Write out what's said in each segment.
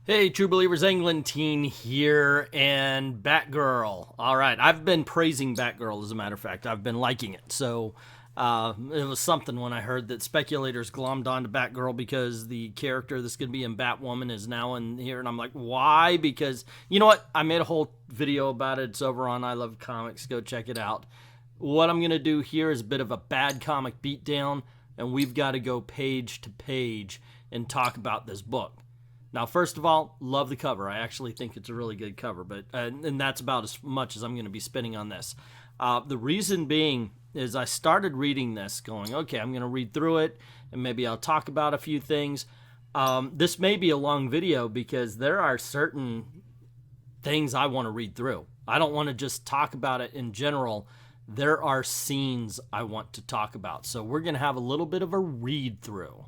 Hey, True Believers, England here, and Batgirl. All right, I've been praising Batgirl, as a matter of fact. I've been liking it. So it was something when I heard that speculators glommed onto Batgirl because the character that's going to be in Batwoman is now in here. And I'm like, why? Because, you know what? I made a whole video about it. It's over on I Love Comics. Go check it out. What I'm going to do here is a bit of a bad comic beatdown, and we've got to go page to page and talk about this book. Now, first of all, love the cover. I actually think it's a really good cover, but and that's about as much as I'm going to be spending on this. The reason being is I started reading this going, okay, I'm going to read through it, and maybe I'll talk about a few things. This may be a long video because there are certain things I want to read through. I don't want to just talk about it in general. There are scenes I want to talk about. So we're going to have a little bit of a read through.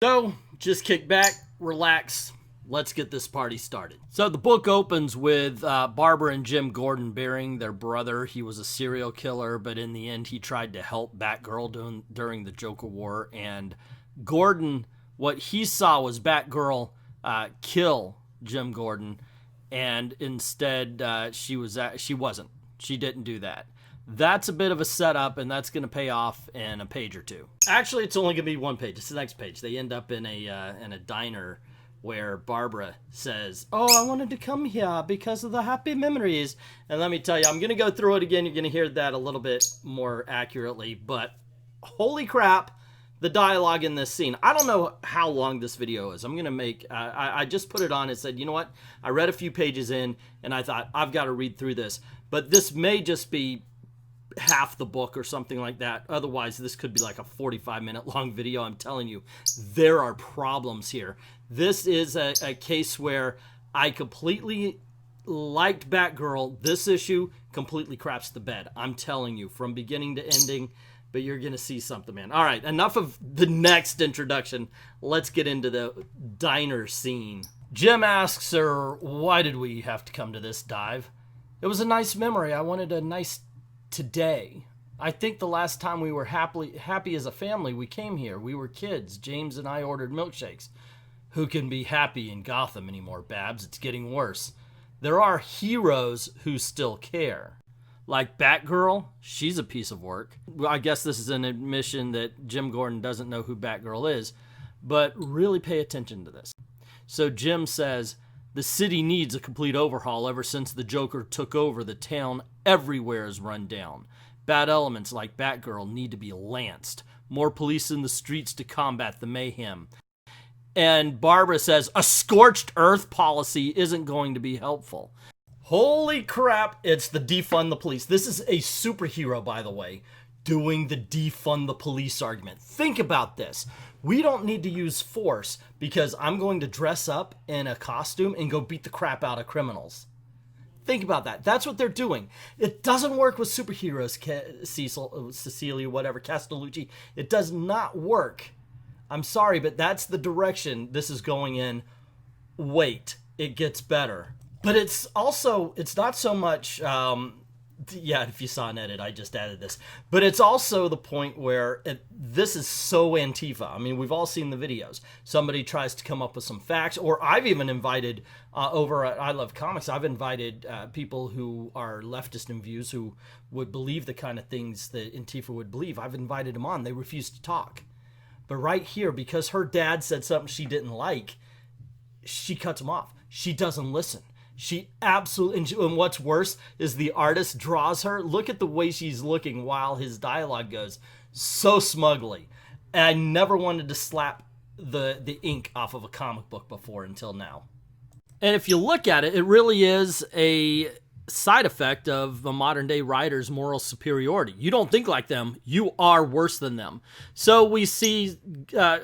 So just kick back, relax, let's get this party started. So the book opens with Barbara and Jim Gordon burying their brother. He was a serial killer, but in the end he tried to help Batgirl during the Joker War. And Gordon, what he saw was Batgirl kill Jim Gordon, and instead she wasn't. She didn't do that. That's a bit of a setup, and that's going to pay off in a page or two. Actually, it's only going to be one page. It's the next page. They end up in a diner where Barbara says, "Oh, I wanted to come here because of the happy memories." And let me tell you, I'm going to go through it again. You're going to hear that a little bit more accurately, but holy crap, the dialogue in this scene. I don't know how long this video is. I'm going to make, I just put it on and said, you know what? I read a few pages in, and I thought, I've got to read through this. But this may just be half the book or something like that. Otherwise, this could be like a 45-minute long video. I'm telling you, there are problems here. This is a case where I completely liked Batgirl. This issue completely craps the bed. I'm telling you, from beginning to ending, but you're going to see something, man. All right, enough of the next introduction. Let's get into the diner scene. Jim asks her, why did we have to come to this dive? It was a nice memory. I wanted a nice today. I think the last time we were happy as a family, we came here. We were kids. James and I ordered milkshakes. Who can be happy in Gotham anymore, Babs? It's getting worse. There are heroes who still care. Like Batgirl, she's a piece of work. Well, I guess this is an admission that Jim Gordon doesn't know who Batgirl is, but really pay attention to this. So Jim says, the city needs a complete overhaul. Ever since the Joker took over, the town everywhere is run down. Bad elements like Batgirl need to be lanced. More police in the streets to combat the mayhem. And Barbara says, a scorched earth policy isn't going to be helpful. Holy crap, it's the defund the police. This is a superhero, by the way, doing the defund the police argument. Think about this. We don't need to use force because I'm going to dress up in a costume and go beat the crap out of criminals. Think about that. That's what they're doing. It doesn't work with superheroes, Cecilia, whatever, Castellucci. It does not work. I'm sorry, but that's the direction this is going in. Wait, it gets better. But it's also, it's not so much, yeah, if you saw an edit, I just added this. But it's also the point where this is so Antifa. I mean, we've all seen the videos. Somebody tries to come up with some facts, or I've even invited, over at I Love Comics, I've invited people who are leftist in views who would believe the kind of things that Antifa would believe. I've invited them on. They refuse to talk. But right here, because her dad said something she didn't like, she cuts him off. She doesn't listen. She absolutely, and what's worse is the artist draws her. Look at the way she's looking while his dialogue goes so smugly. And I never wanted to slap the ink off of a comic book before until now. And if you look at it, it really is a side effect of a modern day writer's moral superiority. You don't think like them, you are worse than them. So we see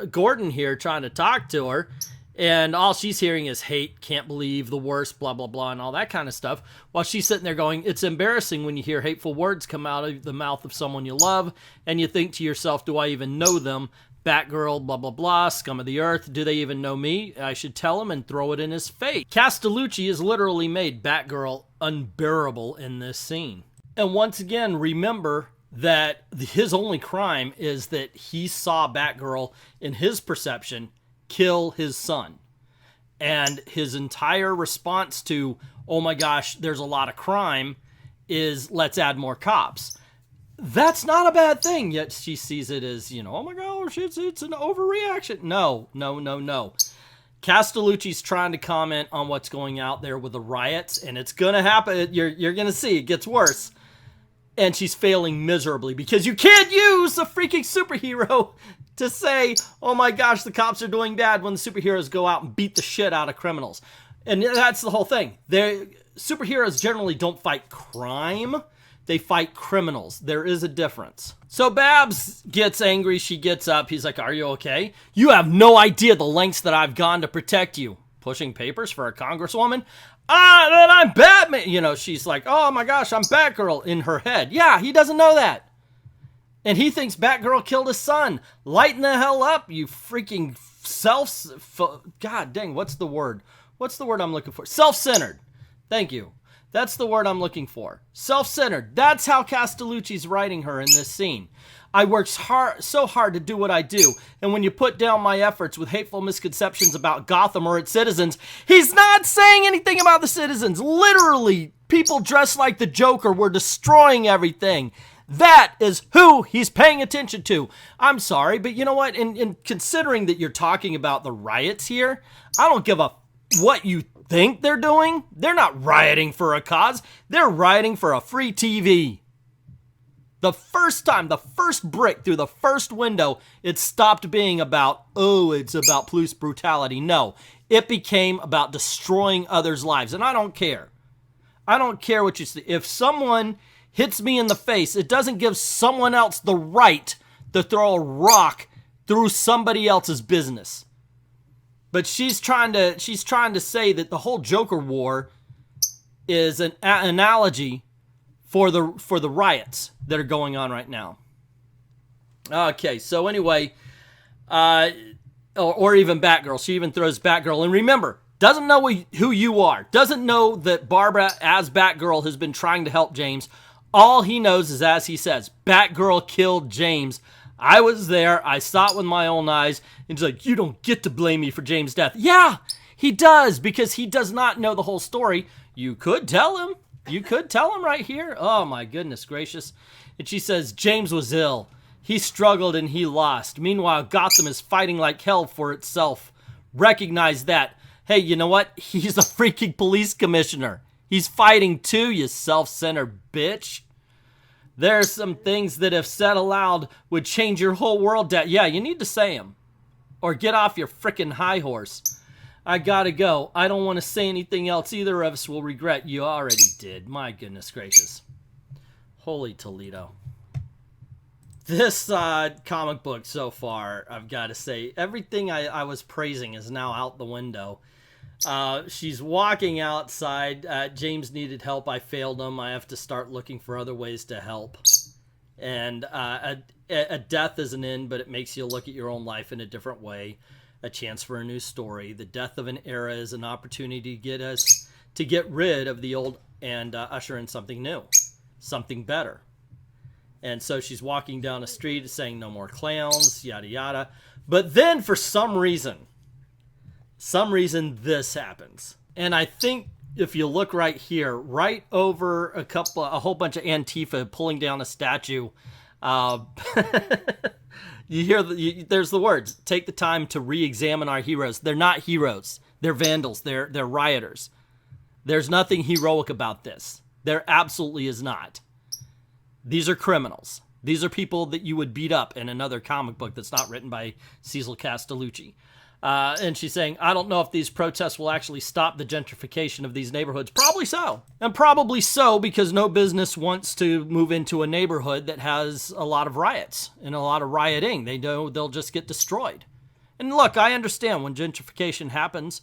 Gordon here trying to talk to her, and all she's hearing is hate, can't believe, the worst, blah, blah, blah, and all that kind of stuff, while she's sitting there going, it's embarrassing when you hear hateful words come out of the mouth of someone you love, and you think to yourself, do I even know them? Batgirl, blah, blah, blah, scum of the earth. Do they even know me? I should tell him and throw it in his face. Castellucci has literally made Batgirl unbearable in this scene. And once again, remember that his only crime is that he saw Batgirl, in his perception, kill his son. And his entire response to, oh my gosh, there's a lot of crime, is let's add more cops. That's not a bad thing, yet she sees it as, you know, oh my gosh, it's an overreaction. No. Castellucci's trying to comment on what's going out there with the riots, and it's gonna happen. You're gonna see it gets worse. And she's failing miserably because you can't use a freaking superhero to say, oh my gosh, the cops are doing bad, when the superheroes go out and beat the shit out of criminals. And that's the whole thing. Superheroes generally don't fight crime. They fight criminals. There is a difference. So Babs gets angry. She gets up. He's like, are you okay? You have no idea the lengths that I've gone to protect you. Pushing papers for a congresswoman? Then I'm Batman. You know, she's like, oh my gosh, I'm Batgirl in her head. Yeah, he doesn't know that. And he thinks Batgirl killed his son. Lighten the hell up, you freaking God dang, what's the word? What's the word I'm looking for? Self-centered. Thank you. That's the word I'm looking for. Self-centered. That's how Castellucci's writing her in this scene. I work so hard to do what I do, and when you put down my efforts with hateful misconceptions about Gotham or its citizens, he's not saying anything about the citizens. Literally, people dressed like the Joker were destroying everything. That is who he's paying attention to. I'm sorry, but you know what? In considering that you're talking about the riots here, I don't give a what you think they're doing. They're not rioting for a cause. They're rioting for a free TV. The first time, the first brick through the first window, it stopped being about, oh, it's about police brutality. No, it became about destroying others' lives. And I don't care. I don't care what you say. If someone hits me in the face, it doesn't give someone else the right to throw a rock through somebody else's business. But she's trying to say that the whole Joker war is an analogy for the riots that are going on right now. Okay, so anyway, or even Batgirl. She even throws Batgirl. And remember, doesn't know who you are. Doesn't know that Barbara, as Batgirl, has been trying to help James. All he knows is, as he says, Batgirl killed James. I was there. I saw it with my own eyes. And he's like, you don't get to blame me for James' death. Yeah, he does, because he does not know the whole story. You could tell him. You could tell him right here. Oh, my goodness gracious. And she says, James was ill. He struggled and he lost. Meanwhile, Gotham is fighting like hell for itself. Recognize that. Hey, you know what? He's a freaking police commissioner. He's fighting too, you self-centered bitch. There's some things that if said aloud would change your whole world. Yeah, you need to say them. Or get off your frickin' high horse. I gotta go. I don't want to say anything else either of us will regret. You already did. My goodness gracious. Holy Toledo. This comic book so far, I've got to say, everything I was praising is now out the window. She's walking outside. James needed help. I failed him. I have to start looking for other ways to help. And a death is an end, but it makes you look at your own life in a different way. A chance for a new story. The death of an era is an opportunity to get us to get rid of the old and usher in something new, something better. And so she's walking down a street saying no more clowns, yada yada. But then for some reason this happens. And I think if you look right here, right over a whole bunch of Antifa pulling down a statue, you hear there's the words, take the time to re-examine our heroes. They're not heroes. They're vandals. They're rioters. There's nothing heroic about this. There absolutely is not. These are criminals. These are people that you would beat up in another comic book that's not written by Cecil Castellucci. And she's saying, I don't know if these protests will actually stop the gentrification of these neighborhoods. Probably so. And probably so because no business wants to move into a neighborhood that has a lot of riots and a lot of rioting. They know they'll just get destroyed. And look, I understand when gentrification happens,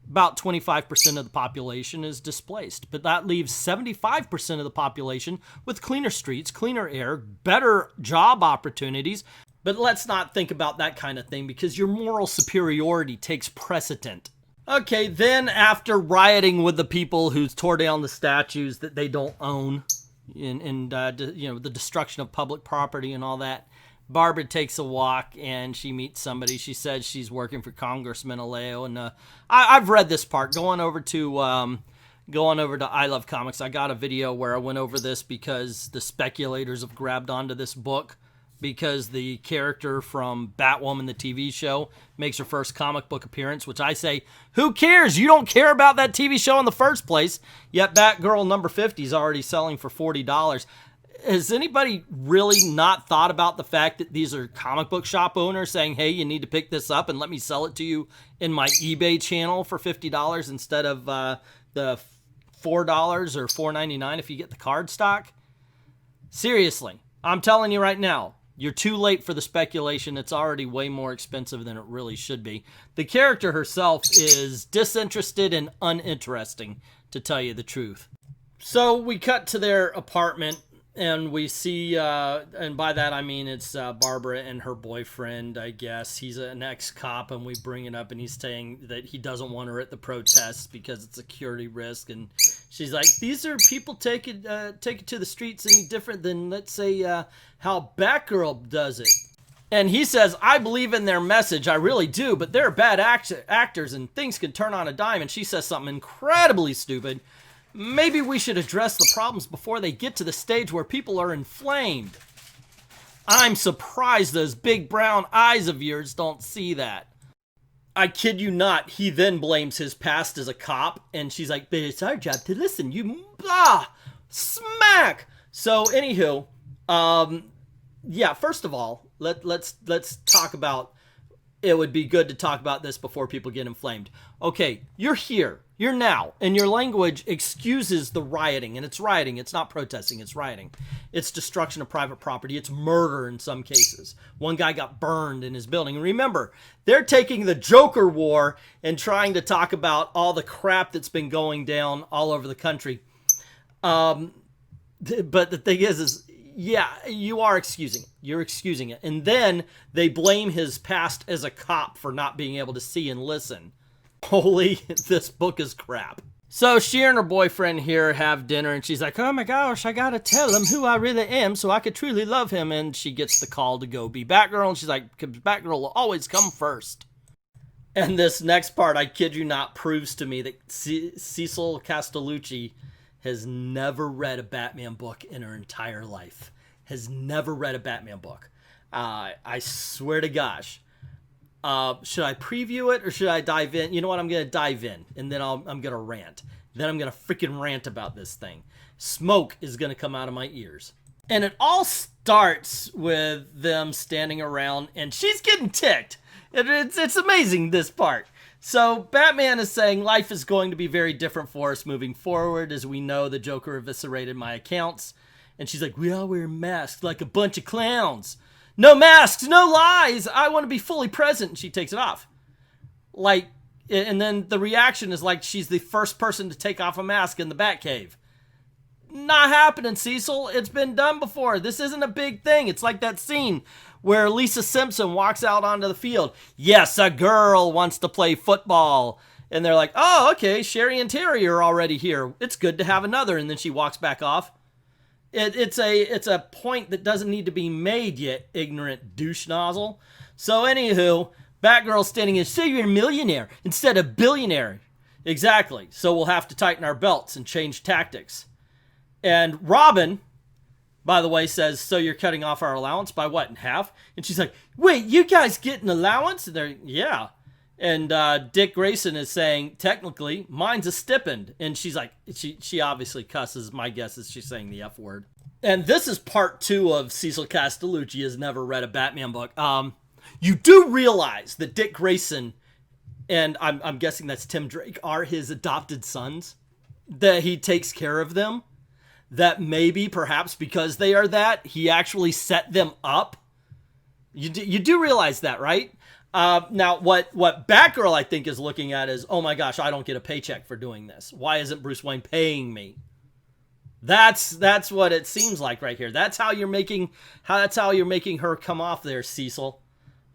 about 25% of the population is displaced. But that leaves 75% of the population with cleaner streets, cleaner air, better job opportunities. But let's not think about that kind of thing because your moral superiority takes precedent. Okay, then after rioting with the people who tore down the statues that they don't own, and the destruction of public property and all that, Barbara takes a walk and she meets somebody. She says she's working for Congressman Aleo, and I've read this part. Going over to I Love Comics, I got a video where I went over this because the speculators have grabbed onto this book because the character from Batwoman, the TV show, makes her first comic book appearance, which I say, who cares? You don't care about that TV show in the first place. Yet Batgirl number 50 is already selling for $40. Has anybody really not thought about the fact that these are comic book shop owners saying, hey, you need to pick this up and let me sell it to you in my eBay channel for $50 instead of the $4 or $4.99 if you get the card stock? Seriously, I'm telling you right now, you're too late for the speculation. It's already way more expensive than it really should be. The character herself is disinterested and uninteresting, to tell you the truth. So we cut to their apartment, and we see, and by that I mean it's Barbara and her boyfriend, I guess. He's an ex-cop, and we bring it up, and he's saying that he doesn't want her at the protests because it's a security risk. And she's like, these are people take it to the streets any different than, let's say, how Batgirl does it. And he says, I believe in their message, I really do, but they're bad actors, and things can turn on a dime. And she says something incredibly stupid. Maybe we should address the problems before they get to the stage where people are inflamed. I'm surprised those big brown eyes of yours don't see that. I kid you not, he then blames his past as a cop, and she's like, but it's our job to listen, you smack! So, anywho, yeah, first of all, let's talk about, it would be good to talk about this before people get inflamed. Okay, you're here. You're now, and your language excuses the rioting, and it's rioting. It's not protesting, it's rioting. It's destruction of private property. It's murder in some cases. One guy got burned in his building. And remember, they're taking the Joker war and trying to talk about all the crap that's been going down all over the country. But the thing is, yeah, you are excusing it. You're excusing it. And then they blame his past as a cop for not being able to see and listen. Holy, this book is crap. So she and her boyfriend here have dinner, and she's like, oh my gosh, I gotta tell him who I really am so I could truly love him. And she gets the call to go be Batgirl, and she's like, Batgirl will always come first. And this next part, I kid you not, proves to me that Cecil Castellucci has never read a Batman book in her entire life. Has never read a Batman book. I swear to gosh. Should I preview it or should I dive in? You know what? I'm going to dive in, and then I'm going to rant. Then I'm going to freaking rant about this thing. Smoke is going to come out of my ears. And it all starts with them standing around, and she's getting ticked. It's amazing, this part. So Batman is saying life is going to be very different for us moving forward. As we know, the Joker eviscerated my accounts. And she's like, we all wear masks like a bunch of clowns. No masks, no lies. I want to be fully present. And she takes it off. Like, and then the reaction is like she's the first person to take off a mask in the Batcave. Not happening, Cecil. It's been done before. This isn't a big thing. It's like that scene where Lisa Simpson walks out onto the field. Yes, a girl wants to play football. And they're like, oh, okay, Sherry and Terry are already here. It's good to have another. And then she walks back off. It's a point that doesn't need to be made yet, ignorant douche nozzle. So anywho, Batgirl's standing in, say you're a millionaire instead of billionaire. Exactly. So we'll have to tighten our belts and change tactics. And Robin, by the way, says, so you're cutting off our allowance by what, in half? And she's like, wait, you guys get an allowance? And they're, yeah. And Dick Grayson is saying, technically, mine's a stipend. And she's like, she obviously cusses. My guess is she's saying the F word. And this is part 2 of Cecil Castellucci has never read a Batman book. You do realize that Dick Grayson, and I'm guessing that's Tim Drake, are his adopted sons? That he takes care of them? That maybe, perhaps because they are that, he actually set them up? You do realize that, right? Now, what Batgirl, I think, is looking at is, oh my gosh, I don't get a paycheck for doing this. Why isn't Bruce Wayne paying me? That's what it seems like right here. That's how you're making her come off there, Cecil.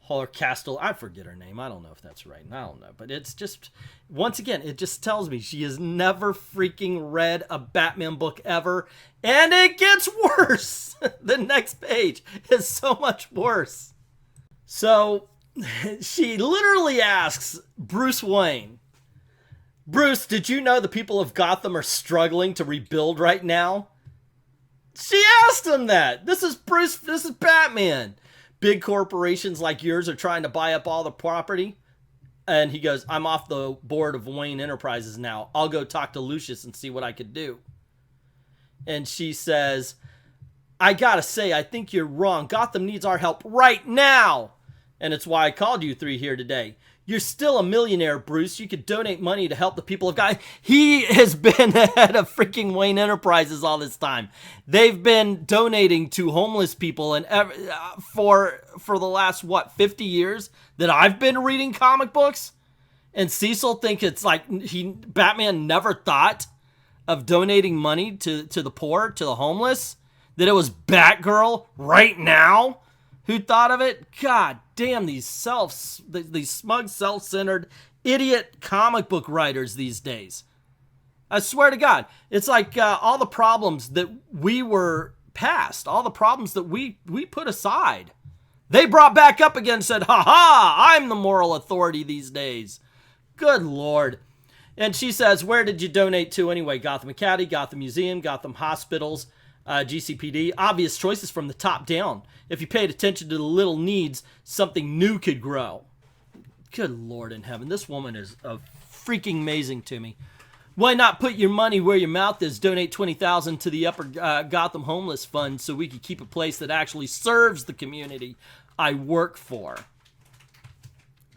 or Castle, I forget her name. I don't know if that's right. I don't know. But it's just, once again, it just tells me she has never freaking read a Batman book ever. And it gets worse. The next page is so much worse. So she literally asks Bruce Wayne, Bruce, did you know the people of Gotham are struggling to rebuild right now? She asked him that. This is Bruce, this is Batman. Big corporations like yours are trying to buy up all the property. And he goes, I'm off the board of Wayne Enterprises now. I'll go talk to Lucius and see what I could do. And she says, I gotta say, I think you're wrong. Gotham needs our help right now. And it's why I called you three here today. You're still a millionaire, Bruce. You could donate money to help the people of God. He has been the head of freaking Wayne Enterprises all this time. They've been donating to homeless people and for the last, 50 years that I've been reading comic books? And Cecil think it's like Batman never thought of donating money to the poor, to the homeless? That it was Batgirl right now who thought of it? God damn, these smug, self-centered, idiot comic book writers these days. I swear to God, it's like all the problems that we were past, all the problems that we put aside, they brought back up again and said, ha-ha, I'm the moral authority these days. Good Lord. And she says, where did you donate to anyway? Gotham Academy, Gotham Museum, Gotham Hospitals, GCPD. Obvious choices from the top down. If you paid attention to the little needs, something new could grow. Good Lord in heaven. This woman is freaking amazing to me. Why not put your money where your mouth is? Donate $20,000 to the Upper Gotham Homeless Fund so we could keep a place that actually serves the community I work for.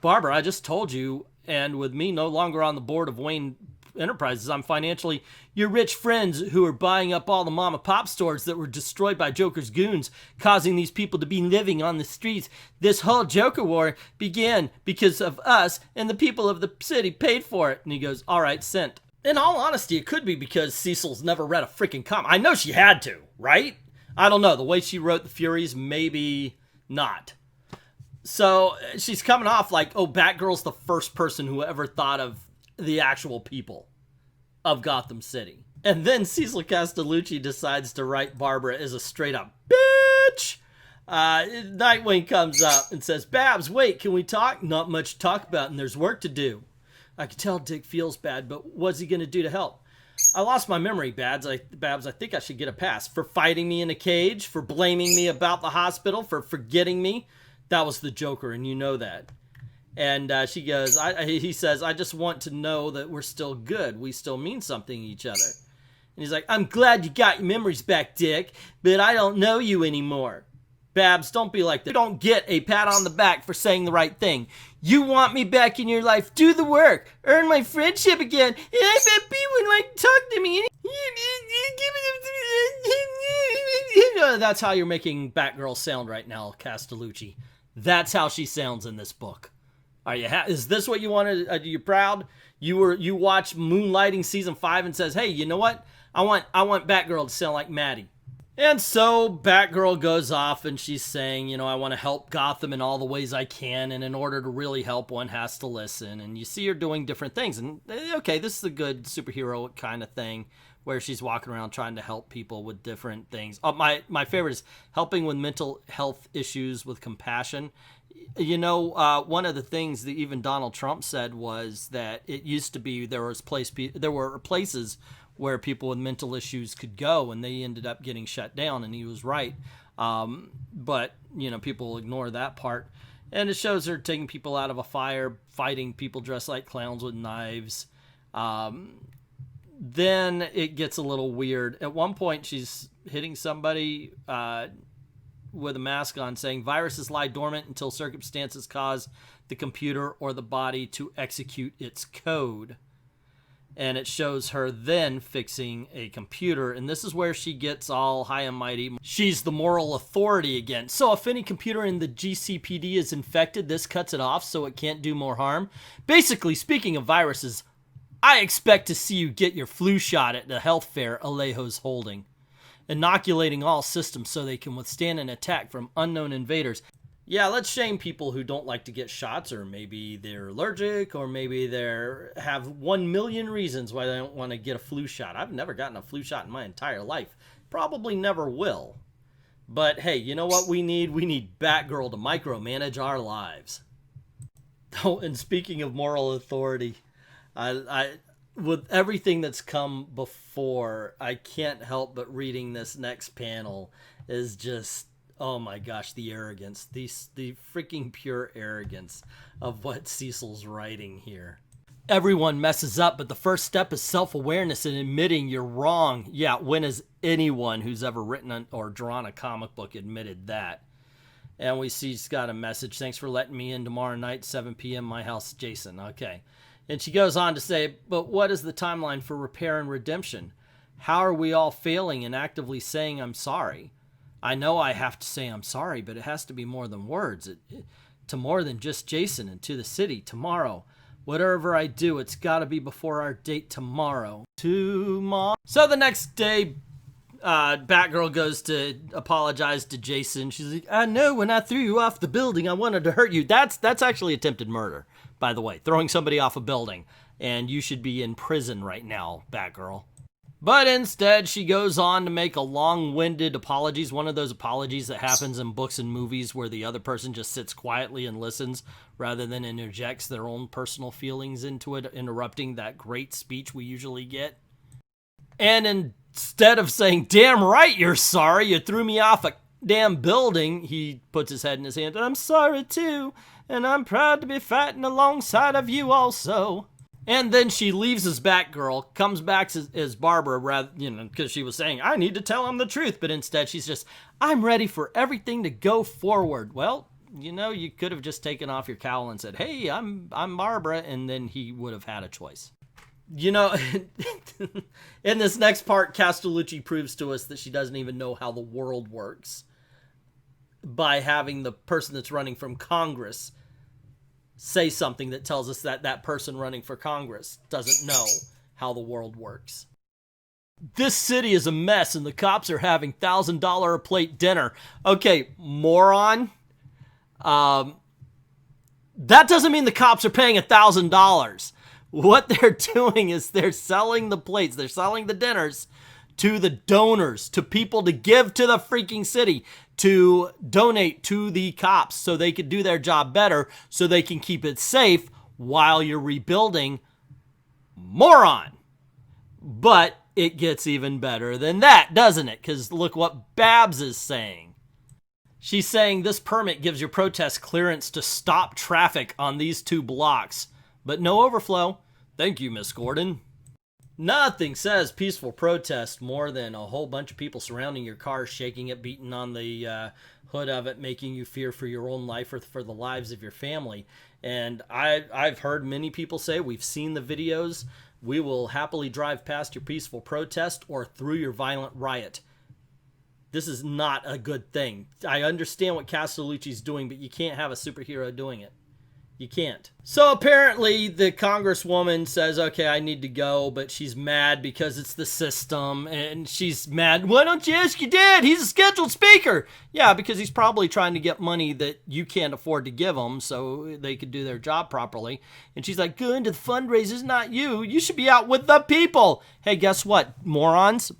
Barbara, I just told you, and with me no longer on the board of Wayne Enterprises, I'm financially your rich friends who are buying up all the mom and pop stores that were destroyed by Joker's goons, causing these people to be living on the streets. This whole Joker war began because of us, and the people of the city paid for it. And he goes, all right, sent. In all honesty, it could be because Cecil's never read a freaking comic. I know she had to, right? I don't know. The way she wrote the Furies, maybe not. So she's coming off like, oh, Batgirl's the first person who ever thought of the actual people of Gotham City. And then Cecil Castellucci decides to write Barbara as a straight up bitch. Nightwing comes up and says, Babs, wait, can we talk? Not much to talk about, and there's work to do. I can tell Dick feels bad, but what's he going to do to help? I lost my memory, Babs. I think I should get a pass. For fighting me in a cage, for blaming me about the hospital, for forgetting me. That was the Joker, and you know that. And she goes, he says, I just want to know that we're still good. We still mean something to each other. And he's like, I'm glad you got your memories back, Dick, but I don't know you anymore. Babs, don't be like that. You don't get a pat on the back for saying the right thing. You want me back in your life. Do the work. Earn my friendship again. And I bet people like to talk to me. That's how you're making Batgirl sound right now, Castellucci. That's how she sounds in this book. Are you? Is this what you wanted? Are you proud? You watch Moonlighting season 5 and says, hey, you know what? I want Batgirl to sound like Maddie. And so Batgirl goes off and she's saying, you know, I want to help Gotham in all the ways I can. And in order to really help, one has to listen. And you see her doing different things. And okay, this is a good superhero kind of thing where she's walking around trying to help people with different things. Oh, my favorite is helping with mental health issues with compassion. You know, one of the things that even Donald Trump said was that it used to be there were places where people with mental issues could go, and they ended up getting shut down, and he was right. But, you know, people ignore that part. And it shows her taking people out of a fire, fighting people dressed like clowns with knives. Then it gets a little weird. At one point, she's hitting somebody with a mask on, saying, viruses lie dormant until circumstances cause the computer or the body to execute its code. And it shows her then fixing a computer. And this is where she gets all high and mighty. She's the moral authority again. So if any computer in the GCPD is infected, this cuts it off so it can't do more harm. Basically, speaking of viruses, I expect to see you get your flu shot at the health fair Alejo's holding. Inoculating all systems so they can withstand an attack from unknown invaders. Yeah, let's shame people who don't like to get shots, or maybe they're allergic, or maybe they have 1,000,000 reasons why they don't want to get a flu shot. I've never gotten a flu shot in my entire life. Probably never will. But hey, you know what we need? We need Batgirl to micromanage our lives. Oh, and speaking of moral authority, I with everything that's come before, I can't help but reading this next panel is just, oh my gosh, the arrogance, the freaking pure arrogance of what Cecil's writing here. Everyone messes up, but the first step is self-awareness and admitting you're wrong. Yeah, when has anyone who's ever written or drawn a comic book admitted that? And we see she's got a message. Thanks for letting me in tomorrow night, 7 p.m. my house, Jason. Okay. And she goes on to say, but what is the timeline for repair and redemption? How are we all failing and actively saying I'm sorry? I know I have to say I'm sorry, but it has to be more than words. To more than just Jason and to the city tomorrow. Whatever I do, it's got to be before our date tomorrow. So the next day, Batgirl goes to apologize to Jason. She's like, I know when I threw you off the building, I wanted to hurt you. That's actually attempted murder, by the way. Throwing somebody off a building. And you should be in prison right now, Batgirl. But instead, she goes on to make a long-winded apologies. One of those apologies that happens in books and movies where the other person just sits quietly and listens rather than interjects their own personal feelings into it, interrupting that great speech we usually get. And instead of saying, damn right you're sorry, you threw me off a damn building, he puts his head in his hand, and I'm sorry too, and I'm proud to be fighting alongside of you also. And then she leaves as Batgirl, comes back as Barbara, rather, because she was saying, I need to tell him the truth. But instead, she's just, I'm ready for everything to go forward. Well, you could have just taken off your cowl and said, hey, I'm Barbara, and then he would have had a choice. In this next part, Castellucci proves to us that she doesn't even know how the world works by having the person that's running from Congress say something that tells us that that person running for Congress doesn't know how the world works. This city is a mess and the cops are having $1,000 a plate dinner. Okay, moron. That doesn't mean the cops are paying $1,000. What they're doing is they're selling the plates, they're selling the dinners to the donors, to people to give to the freaking city, to donate to the cops so they could do their job better, so they can keep it safe while you're rebuilding. Moron. But it gets even better than that, doesn't it? Because look what Babs is saying. She's saying this permit gives your protest clearance to stop traffic on these 2 blocks, but no overflow. Thank you, Miss Gordon. Nothing says peaceful protest more than a whole bunch of people surrounding your car, shaking it, beating on the hood of it, making you fear for your own life or for the lives of your family. And I've heard many people say, we've seen the videos, we will happily drive past your peaceful protest or through your violent riot. This is not a good thing. I understand what Castellucci's doing, but you can't have a superhero doing it. You can't. So apparently the congresswoman says, okay, I need to go, but she's mad because it's the system, and she's mad. Why don't you ask your dad? He's a scheduled speaker. Yeah, because he's probably trying to get money that you can't afford to give them so they could do their job properly. And she's like, going to the fundraisers, not you. You should be out with the people. Hey, guess what? Morons,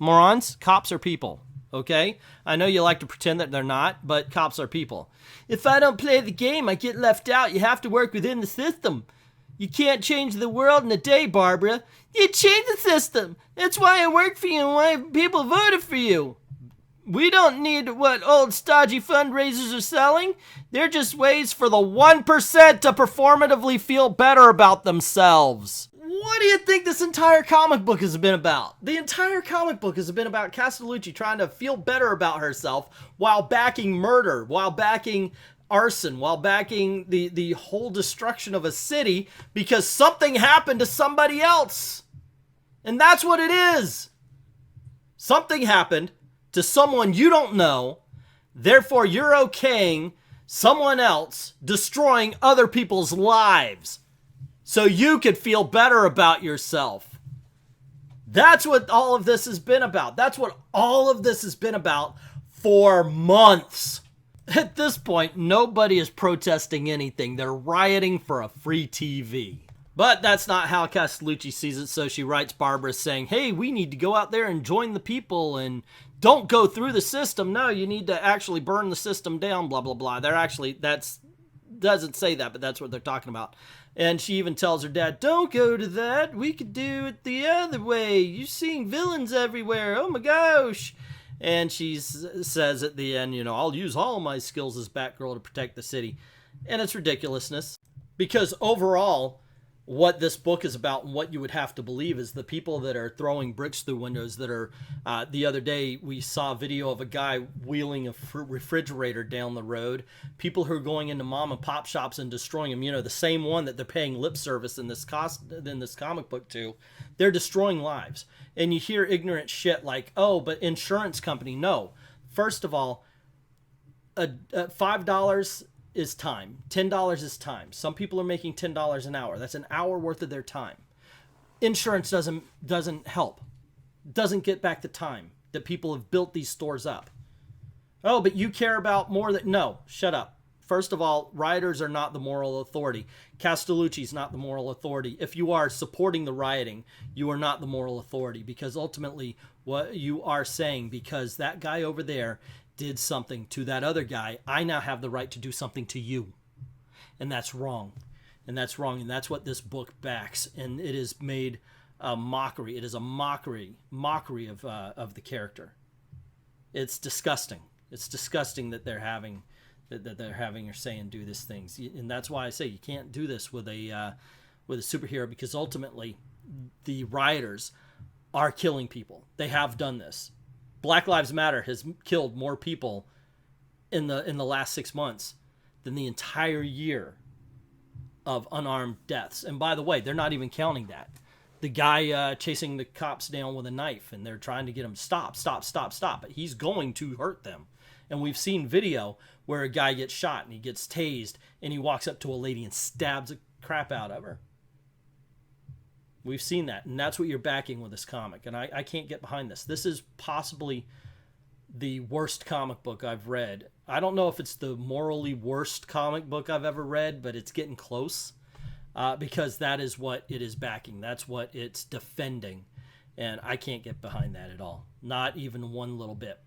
cops are people. Okay? I know you like to pretend that they're not, but cops are people. If I don't play the game, I get left out. You have to work within the system. You can't change the world in a day, Barbara. You change the system. That's why I work for you and why people voted for you. We don't need what old stodgy fundraisers are selling. They're just ways for the 1% to performatively feel better about themselves. What do you think this entire comic book has been about? The entire comic book has been about Castellucci trying to feel better about herself while backing murder, while backing arson, while backing the whole destruction of a city because something happened to somebody else. And that's what it is. Something happened to someone you don't know, therefore you're okaying someone else destroying other people's lives so you could feel better about yourself. That's what all of this has been about. That's what all of this has been about for months. At this point, nobody is protesting anything. They're rioting for a free TV. But that's not how Castellucci sees it, so she writes Barbara saying, hey, we need to go out there and join the people and don't go through the system. No, you need to actually burn the system down, blah, blah, blah. They're actually, doesn't say that, but that's what they're talking about. And she even tells her dad, don't go to that. We could do it the other way. You're seeing villains everywhere. Oh my gosh. And she says at the end, you know, I'll use all my skills as Batgirl to protect the city. And it's ridiculousness. Because overall, what this book is about and what you would have to believe is the people that are throwing bricks through windows that are, the other day we saw a video of a guy wheeling a refrigerator down the road, people who are going into mom and pop shops and destroying them, you know, the same one that they're paying lip service in this comic book to, they're destroying lives. And you hear ignorant shit like, oh, but insurance company, no. First of all, $5 is time. $10 is time. Some people are making $10 an hour. That's an hour worth of their time. Insurance doesn't help. Doesn't get back the time that people have built these stores up. Oh, but you care about more than... No, shut up. First of all, rioters are not the moral authority. Castellucci's not the moral authority. If you are supporting the rioting, you are not the moral authority, because ultimately what you are saying, because that guy over there did something to that other guy, I now have the right to do something to you. And that's wrong. And that's wrong. And that's what this book backs. And it is made a mockery. It is a mockery of the character. It's disgusting. It's disgusting that they're having or saying do these things. And that's why I say you can't do this with a superhero, because ultimately the rioters are killing people. They have done this. Black Lives Matter has killed more people in the last 6 months than the entire year of unarmed deaths. And by the way, they're not even counting that. The guy chasing the cops down with a knife, and they're trying to get him stop, but he's going to hurt them. And we've seen video where a guy gets shot and he gets tased and he walks up to a lady and stabs the crap out of her. We've seen that, and that's what you're backing with this comic, and I can't get behind this. This is possibly the worst comic book I've read. I don't know if it's the morally worst comic book I've ever read, but it's getting close, because that is what it is backing. That's what it's defending, and I can't get behind that at all. Not even one little bit.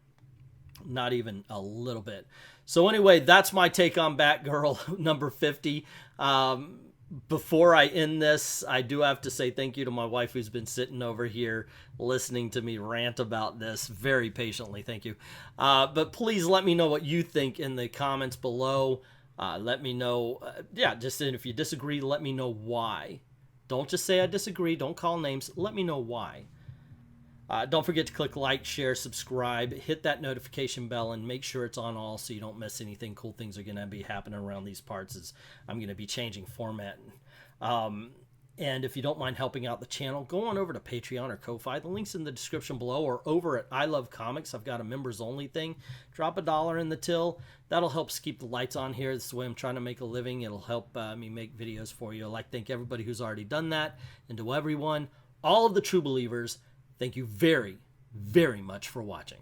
Not even a little bit. So anyway, that's my take on Batgirl number 50. Before I end this, I do have to say thank you to my wife, who's been sitting over here listening to me rant about this very patiently. Thank you. But please let me know what you think in the comments below. Let me know. Just if you disagree, let me know why. Don't just say I disagree. Don't call names. Let me know why. Don't forget to click like, share, subscribe, hit that notification bell, and make sure it's on all so you don't miss anything. Cool things are going to be happening around these parts as I'm going to be changing format. And if you don't mind helping out the channel, go on over to Patreon or Ko-Fi. The link's in the description below, or over at I Love Comics. I've got a members only thing. Drop $1 in the till. That'll help us keep the lights on here. This is the way I'm trying to make a living. It'll help me make videos for you. I'd like to thank everybody who's already done that. And to everyone, all of the true believers, thank you very, very much for watching.